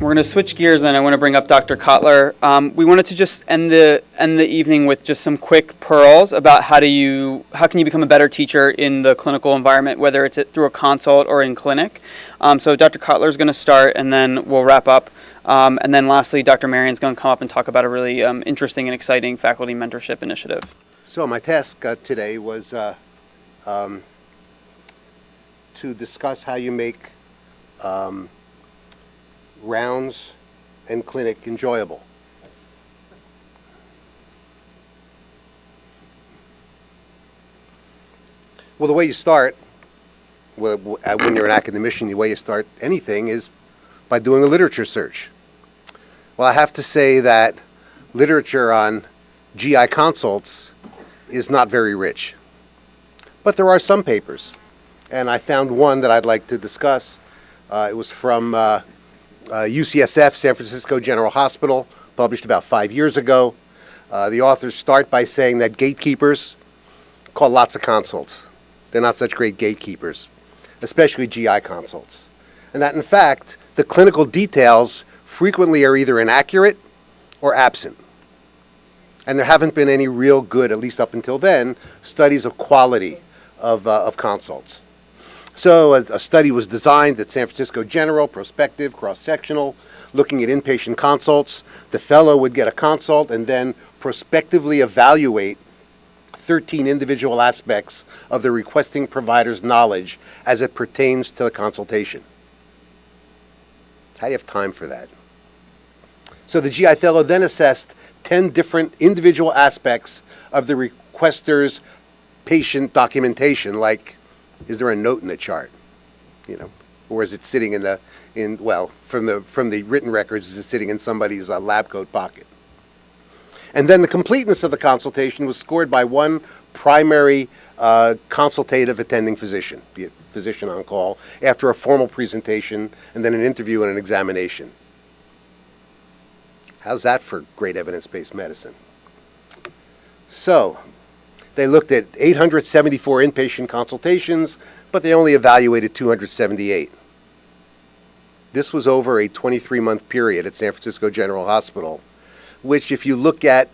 We're going to switch gears, and I want to bring up Dr. Kotler. We wanted to just end the evening with just some quick pearls about how can you become a better teacher in the clinical environment, whether it's through a consult or in clinic. So Dr. Kotler is going to start, and then we'll wrap up. And then lastly, Dr. Marion's going to come up and talk about a really interesting and exciting faculty mentorship initiative. So my task today was to discuss how you make rounds and clinic enjoyable. Well, the way you start, when you're an academician, the way you start anything is by doing a literature search. Well, I have to say that literature on GI consults is not very rich. But there are some papers, and I found one that I'd like to discuss. It was from UCSF, San Francisco General Hospital, published about 5 years ago. The authors start by saying that gatekeepers call lots of consults. They're not such great gatekeepers, especially GI consults. And that, in fact, the clinical details frequently are either inaccurate or absent. And there haven't been any real good, at least up until then, studies of quality of consults. So a study was designed at San Francisco General, prospective, cross-sectional, looking at inpatient consults. The fellow would get a consult and then prospectively evaluate 13 individual aspects of the requesting provider's knowledge as it pertains to the consultation. How do you have time for that? So the GI fellow then assessed 10 different individual aspects of the requester's patient documentation, like, is there a note in the chart, or is it sitting from the written records, is it sitting in somebody's lab coat pocket? And then the completeness of the consultation was scored by one primary consultative attending physician, the physician on call, after a formal presentation and then an interview and an examination. How's that for great evidence-based medicine? So, they looked at 874 inpatient consultations, but they only evaluated 278. This was over a 23-month period at San Francisco General Hospital, which, if you look at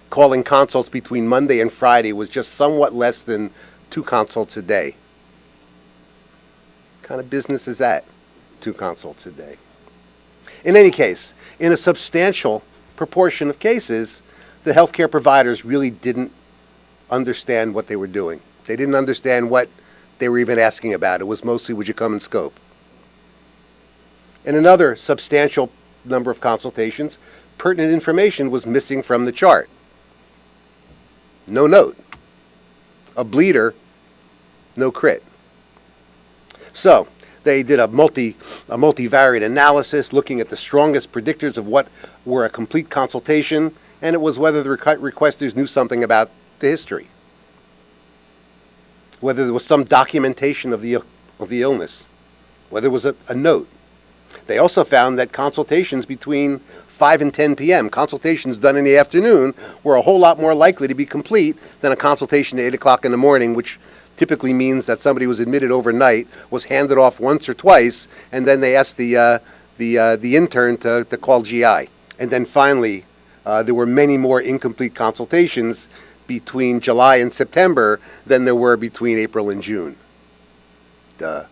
calling consults between Monday and Friday, was just somewhat less than 2 consults a day. What kind of business is that, 2 consults a day? In any case, in a substantial proportion of cases, the healthcare providers really didn't understand what they were doing. They didn't understand what they were even asking about. It was mostly, would you come and scope? In another substantial number of consultations, pertinent information was missing from the chart. No note. A bleeder, no crit. So they did a multivariate analysis looking at the strongest predictors of what were a complete consultation, and it was whether the requesters knew something about the history, whether there was some documentation of the illness, whether there was a note. They also found that consultations between 5 and 10 p.m., consultations done in the afternoon, were a whole lot more likely to be complete than a consultation at 8 o'clock in the morning, which typically means that somebody was admitted overnight, was handed off once or twice, and then they asked the intern to call GI. And then finally, there were many more incomplete consultations between July and September than there were between April and June. Duh.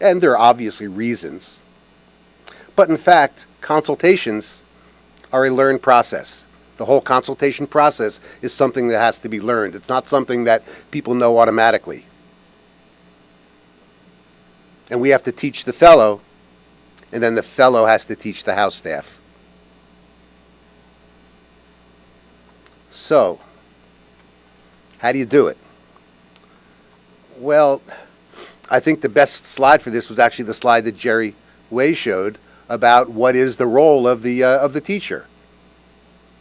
And there are obviously reasons. But in fact, consultations are a learned process. The whole consultation process is something that has to be learned. It's not something that people know automatically. And we have to teach the fellow, and then the fellow has to teach the house staff. So, how do you do it? Well, I think the best slide for this was actually the slide that Jerry Way showed about what is the role of the teacher.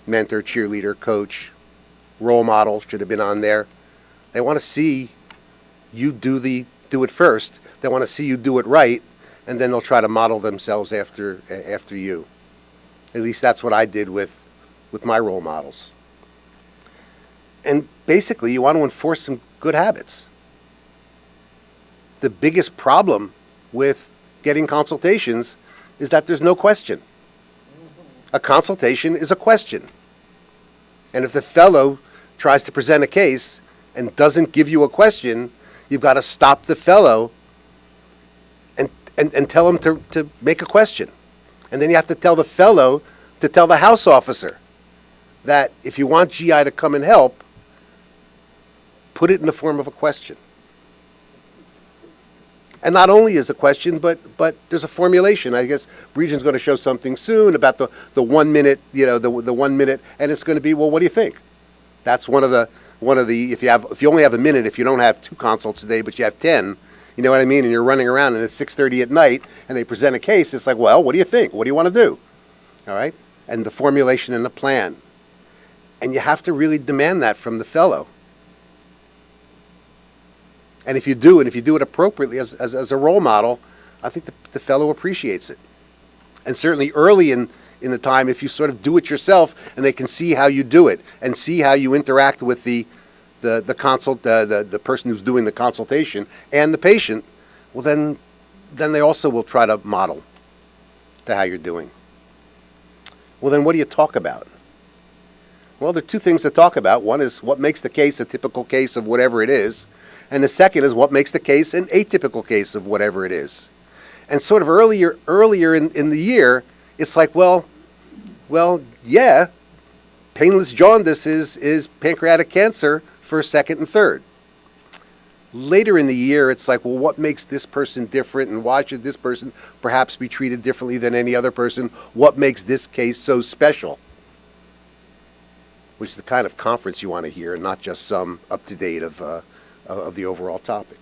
Mentor, cheerleader, coach, role model should have been on there. They want to see you do it first. They want to see you do it right, and then they'll try to model themselves after you. At least that's what I did with my role models. And basically, you want to enforce some good habits. The biggest problem with getting consultations is that there's no question. A consultation is a question. And if the fellow tries to present a case and doesn't give you a question, you've got to stop the fellow and tell him to make a question. And then you have to tell the fellow to tell the house officer that if you want GI to come and help, put it in the form of a question. And not only is a question, but there's a formulation. I guess Brijen's going to show something soon about the 1 minute, the 1 minute, and it's going to be, well, what do you think? That's one of the if you only have a minute, if you don't have 2 consults a day, but you have 10, you know what I mean, and you're running around and it's 6:30 at night and they present a case, it's like, well, what do you think? What do you want to do? All right? And the formulation and the plan. And you have to really demand that from the fellow. And if you do it appropriately as a role model, I think the fellow appreciates it. And certainly early in the time, if you sort of do it yourself and they can see how you do it and see how you interact with the person who's doing the consultation and the patient, well then they also will try to model to how you're doing. Well then what do you talk about? Well, there are 2 things to talk about. One is what makes the case a typical case of whatever it is. And the second is what makes the case an atypical case of whatever it is. And sort of earlier in the year, it's like, well, yeah, painless jaundice is pancreatic cancer first, second, and third. Later in the year, it's like, well, what makes this person different, and why should this person perhaps be treated differently than any other person? What makes this case so special? Which is the kind of conference you want to hear, and not just some up-to-date of the overall topic.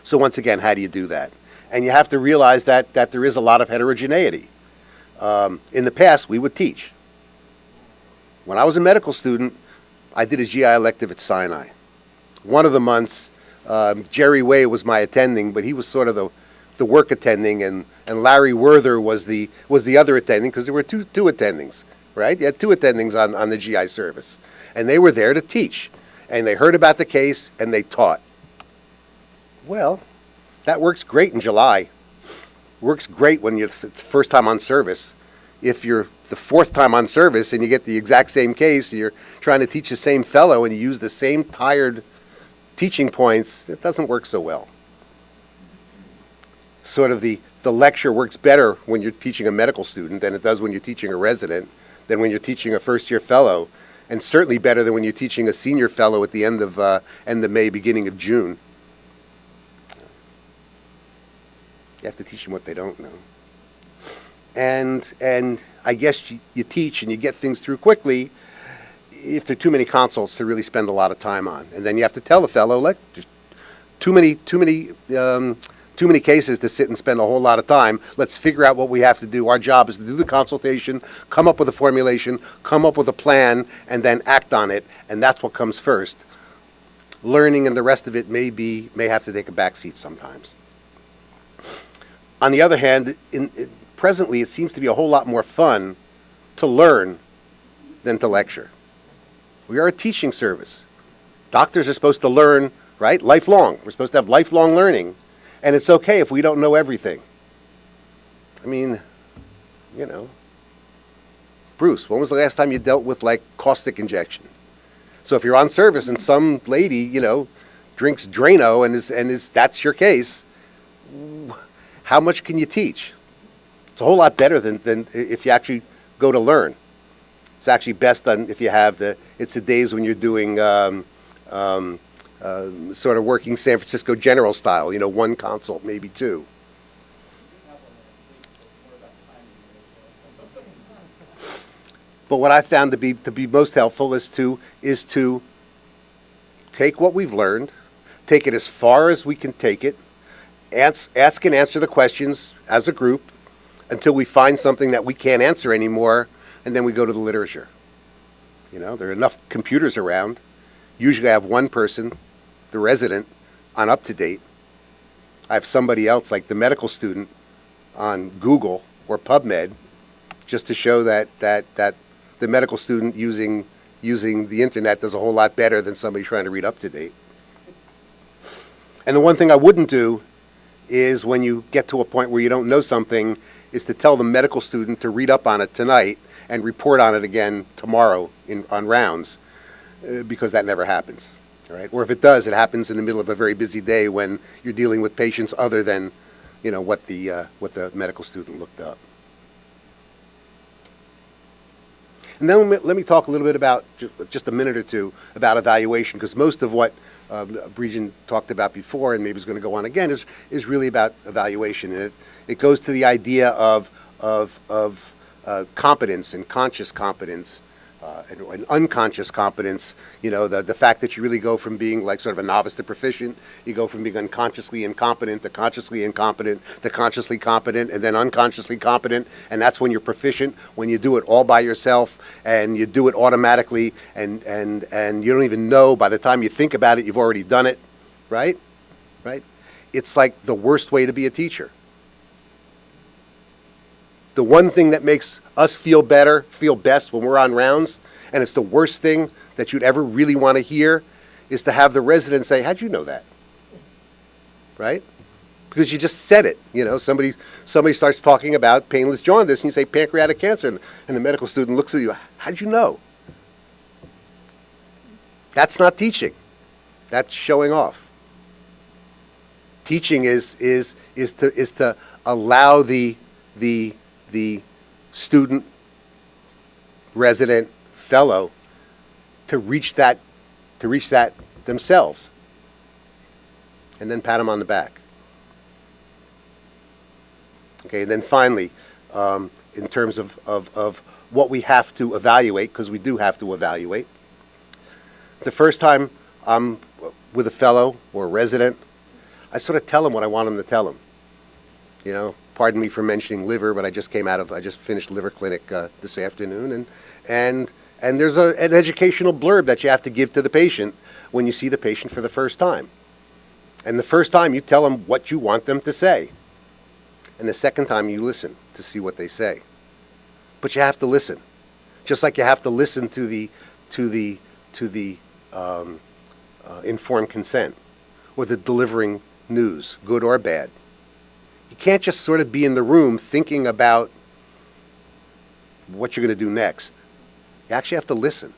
So once again, how do you do that? And you have to realize that there is a lot of heterogeneity. In the past, we would teach. When I was a medical student, I did a GI elective at Sinai. One of the months, Jerry Way was my attending, but he was sort of the work attending, and Larry Werther was the other attending, because there were two attendings, right? You had 2 attendings on the GI service. And they were there to teach. And they heard about the case, and they taught. Well, that works great in July. Works great when it's the first time on service. If you're the 4th time on service and you get the exact same case, you're trying to teach the same fellow and you use the same tired teaching points, it doesn't work so well. Sort of the lecture works better when you're teaching a medical student than it does when you're teaching a resident, than when you're teaching a first-year fellow, and certainly better than when you're teaching a senior fellow at the end of May, beginning of June. You have to teach them what they don't know. And I guess you teach and you get things through quickly if there are too many consults to really spend a lot of time on. And then you have to tell the fellow, look, there's too many cases to sit and spend a whole lot of time. Let's figure out what we have to do. Our job is to do the consultation, come up with a formulation, come up with a plan, and then act on it. And that's what comes first. Learning and the rest of it may have to take a back seat sometimes. On the other hand, presently it seems to be a whole lot more fun to learn than to lecture. We are a teaching service. Doctors are supposed to learn, right, lifelong. We're supposed to have lifelong learning. And it's okay if we don't know everything. I mean, Bruce, when was the last time you dealt with, like, caustic injection? So if you're on service and some lady, drinks Drano and is that's your case, how much can you teach? It's a whole lot better than if you actually go to learn. It's actually best done if you have it's the days when you're doing sort of working San Francisco General style, 1 consult, maybe 2. But what I found to be most helpful is to take what we've learned, take it as far as we can take it, ask and answer the questions as a group until we find something that we can't answer anymore, and then we go to the literature. There are enough computers around. Usually I have one person, the resident, on UpToDate. I have somebody else, like the medical student, on Google or PubMed, just to show that the medical student using the internet does a whole lot better than somebody trying to read UpToDate. And the one thing I wouldn't do is when you get to a point where you don't know something, is to tell the medical student to read up on it tonight and report on it again tomorrow on rounds, because that never happens, right? Or if it does, it happens in the middle of a very busy day when you're dealing with patients other than, what the medical student looked up. And then let me talk a little bit about, just a minute or two, about evaluation, because most of what Brijen talked about before, and maybe is going to go on again, is really about evaluation. And it goes to the idea of competence and conscious competence and unconscious competence. The fact that you really go from being like sort of a novice to proficient, you go from being unconsciously incompetent to consciously incompetent to consciously competent and then unconsciously competent, and that's when you're proficient, when you do it all by yourself and you do it automatically and you don't even know, by the time you think about it, you've already done it, right? It's like the worst way to be a teacher. The one thing that makes us feel best when we're on rounds, and it's the worst thing that you'd ever really want to hear, is to have the resident say, "How'd you know that?" Right? Because you just said it. Somebody starts talking about painless jaundice, and you say pancreatic cancer, and the medical student looks at you, "How'd you know?" That's not teaching. That's showing off. Teaching is to allow the student, resident, fellow to reach that themselves, and then pat them on the back. Okay, and then finally, in terms of what we have to evaluate, because we do have to evaluate. The first time I'm with a fellow or a resident, I sort of tell them what I want them to tell them. Pardon me for mentioning liver, but I just finished liver clinic this afternoon, and there's an educational blurb that you have to give to the patient when you see the patient for the first time. And the first time you tell them what you want them to say, and the second time you listen to see what they say. But you have to listen, just like you have to listen to the informed consent, or the delivering news, good or bad. You can't just sort of be in the room thinking about what you're going to do next. You actually have to listen.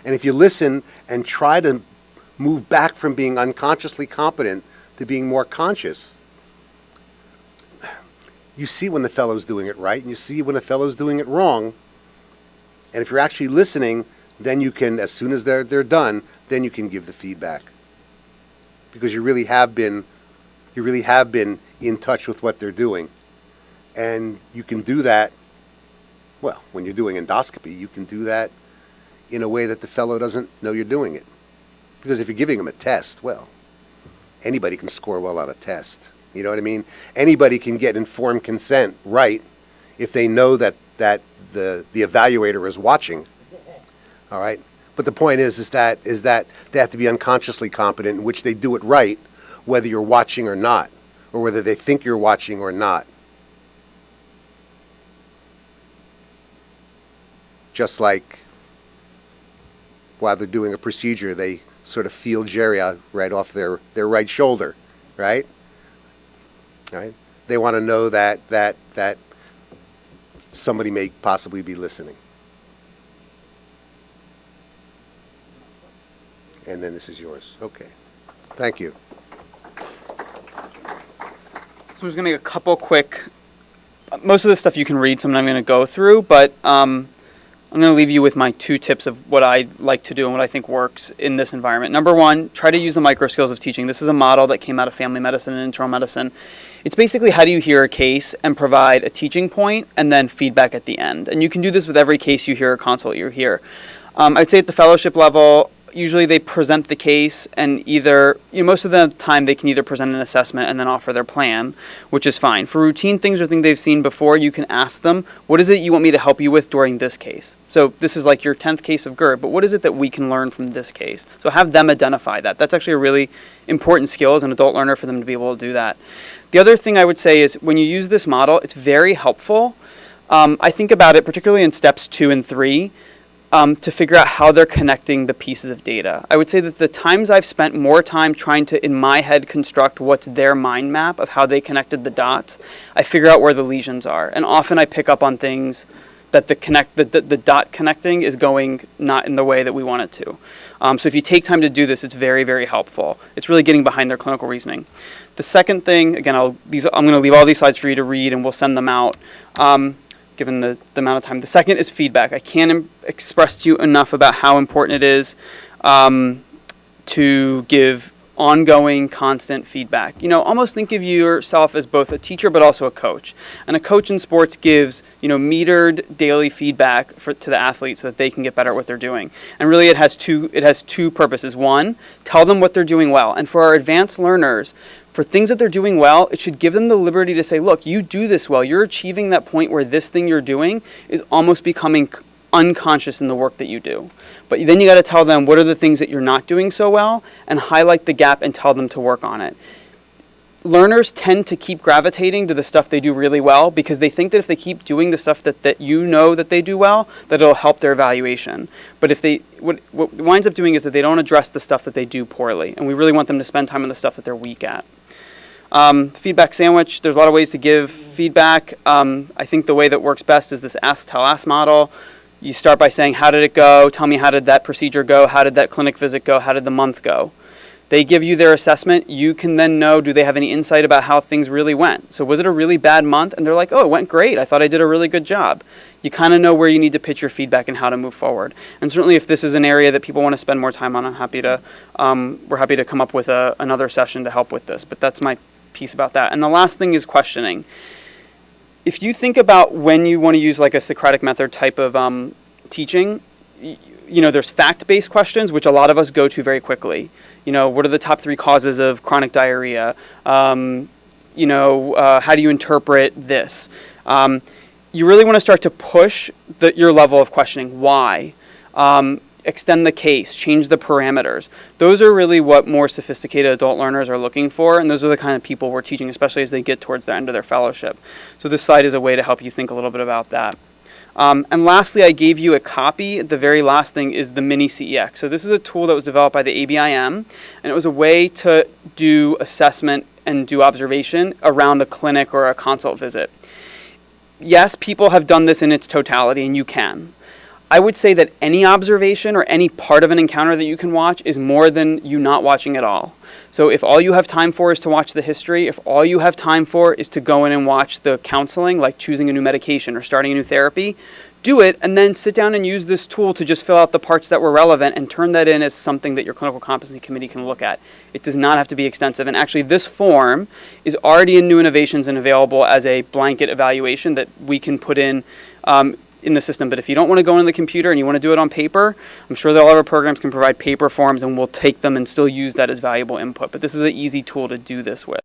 And if you listen and try to move back from being unconsciously competent to being more conscious, you see when the fellow's doing it right, and you see when the fellow's doing it wrong. And if you're actually listening, then you can, as soon as they're done, then you can give the feedback. Because you really have been in touch with what they're doing. And you can do that, well, when you're doing endoscopy, you can do that in a way that the fellow doesn't know you're doing it. Because if you're giving them a test, well, anybody can score well on a test. You know what I mean? Anybody can get informed consent right if they know that the evaluator is watching. All right? But the point is that they have to be unconsciously competent, in which they do it right, whether you're watching or not, or whether they think you're watching or not. Just like while they're doing a procedure, they sort of feel Jerry out right off their right shoulder, right? Right? They want to know that somebody may possibly be listening. And then this is yours. Okay. Thank you. So I'm just going to make a couple quick, most of this stuff you can read, so I'm not going to go through, but I'm going to leave you with my 2 tips of what I like to do and what I think works in this environment. Number 1, try to use the Microskills of Teaching. This is a model that came out of family medicine and internal medicine. It's basically how do you hear a case and provide a teaching point and then feedback at the end. And you can do this with every case you hear or consult you hear. I'd say at the fellowship level, usually they present the case, and either, most of the time they can either present an assessment and then offer their plan, which is fine. For routine things or things they've seen before, you can ask them, what is it you want me to help you with during this case? So this is like your 10th case of GERD, but what is it that we can learn from this case? So have them identify that. That's actually a really important skill as an adult learner for them to be able to do that. The other thing I would say is when you use this model, it's very helpful. I think about it, particularly in steps 2 and 3, to figure out how they're connecting the pieces of data. I would say that the times I've spent more time trying to, in my head, construct what's their mind map of how they connected the dots, I figure out where the lesions are. And often I pick up on things that the dot connecting is going not in the way that we want it to. So if you take time to do this, it's very, very helpful. It's really getting behind their clinical reasoning. The second thing, again, I'm going to leave all these slides for you to read, and we'll send them out. Given the amount of time. The second is feedback. I can't express to you enough about how important it is to give ongoing, constant feedback. Almost think of yourself as both a teacher but also a coach. And a coach in sports gives, metered daily feedback to the athlete so that they can get better at what they're doing. And really it has two purposes. One, tell them what they're doing well. And for our advanced learners, for things that they're doing well, it should give them the liberty to say, look, you do this well. You're achieving that point where this thing you're doing is almost becoming unconscious in the work that you do. But then you got to tell them what are the things that you're not doing so well and highlight the gap and tell them to work on it. Learners tend to keep gravitating to the stuff they do really well because they think that if they keep doing the stuff that that they do well, that it'll help their evaluation. But what winds up doing is that they don't address the stuff that they do poorly. And we really want them to spend time on the stuff that they're weak at. Feedback sandwich, there's a lot of ways to give feedback. I think the way that works best is this ask, tell, ask model. You start by saying, how did it go? Tell me, how did that procedure go? How did that clinic visit go? How did the month go? They give you their assessment. You can then know, do they have any insight about how things really went? So was it a really bad month? And they're like, oh, it went great. I thought I did a really good job. You kind of know where you need to pitch your feedback and how to move forward. And certainly if this is an area that people want to spend more time on, we're happy to come up with another session to help with this. But that's my piece about that. And the last thing is questioning. If you think about when you want to use like a Socratic method type of teaching, there's fact-based questions, which a lot of us go to very quickly. What are the top 3 causes of chronic diarrhea? How do you interpret this? You really want to start to push your level of questioning. Why? Extend the case, change the parameters. Those are really what more sophisticated adult learners are looking for, and those are the kind of people we're teaching, especially as they get towards the end of their fellowship. So this slide is a way to help you think a little bit about that. And lastly, I gave you a copy. The very last thing is the mini CEX. So this is a tool that was developed by the ABIM, and it was a way to do assessment and do observation around a clinic or a consult visit. Yes, people have done this in its totality, and you can. I would say that any observation or any part of an encounter that you can watch is more than you not watching at all. So if all you have time for is to watch the history, if all you have time for is to go in and watch the counseling, like choosing a new medication or starting a new therapy, do it and then sit down and use this tool to just fill out the parts that were relevant and turn that in as something that your clinical competency committee can look at. It does not have to be extensive. And actually this form is already in New Innovations and available as a blanket evaluation that we can put in the system. But if you don't want to go into the computer and you want to do it on paper, I'm sure that all of our programs can provide paper forms and we'll take them and still use that as valuable input. But this is an easy tool to do this with.